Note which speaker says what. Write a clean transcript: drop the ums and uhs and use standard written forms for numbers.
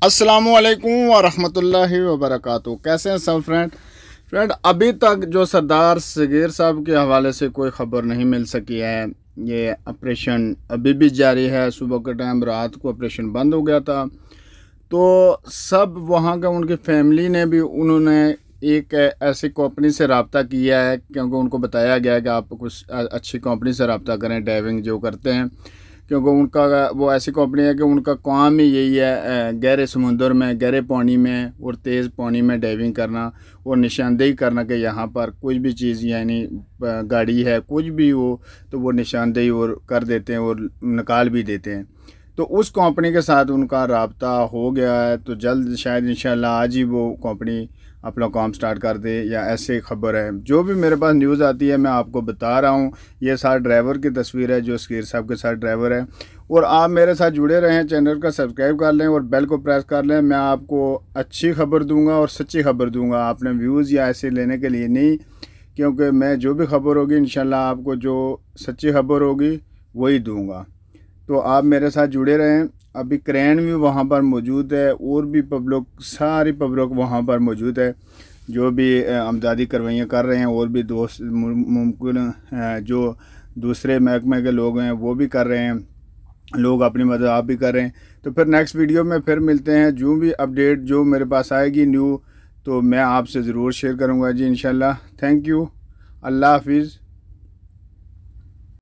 Speaker 1: अस्सलामुअलैकुम वरहमतुल्लाहि वबरकातुहू। कैसे हैं सब फ्रेंड, अभी तक जो सरदार सग़ीर साहब के हवाले से कोई ख़बर नहीं मिल सकी है। ये ऑपरेशन अभी भी जारी है। सुबह के टाइम, रात को ऑपरेशन बंद हो गया था, तो सब वहाँ का उनकी फैमिली ने भी उन्होंने एक ऐसी कंपनी से रब्ता किया है, क्योंकि उनको बताया गया है कि आप कुछ अच्छी कंपनी से रब्ता करें, डाइविंग जो करते हैं, क्योंकि उनका वो ऐसी कंपनी है कि उनका काम ही यही है गहरे समुंदर में, गहरे पानी में और तेज़ पानी में डाइविंग करना और निशानदेही करना कि यहाँ पर कुछ भी चीज़ यानी गाड़ी है कुछ भी हो तो वो निशानदेही और कर देते हैं और निकाल भी देते हैं। तो उस कंपनी के साथ उनका रब्ता हो गया है, तो जल्द शायद इंशाल्लाह आज ही वो कंपनी अपना काम स्टार्ट कर दे, या ऐसे खबर है। जो भी मेरे पास न्यूज़ आती है मैं आपको बता रहा हूँ। ये साथ ड्राइवर की तस्वीर है जो सग़ीर साहब के साथ ड्राइवर है। और आप मेरे साथ जुड़े रहें, चैनल का सब्सक्राइब कर लें और बेल को प्रेस कर लें। मैं आपको अच्छी खबर दूँगा और सच्ची खबर दूँगा, आपने व्यूज़ या ऐसे लेने के लिए नहीं, क्योंकि मैं जो भी खबर होगी इंशाल्लाह आपको जो सच्ची खबर होगी वही दूँगा। तो आप मेरे साथ जुड़े रहें। अभी क्रेन भी वहाँ पर मौजूद है और भी पब्लिक, सारी पब्लिक वहाँ पर मौजूद है जो भी अमदादी कार्रवाइयाँ कर रहे हैं, और भी दोस्त मुमकिन जो दूसरे महकमे के लोग हैं वो भी कर रहे हैं, लोग अपनी मदद आप भी कर रहे हैं। तो फिर नेक्स्ट वीडियो में फिर मिलते हैं। जो भी अपडेट जो मेरे पास आएगी न्यू, तो मैं आपसे ज़रूर शेयर करूँगा जी इंशाल्लाह। थैंक यू, अल्लाह हाफिज़।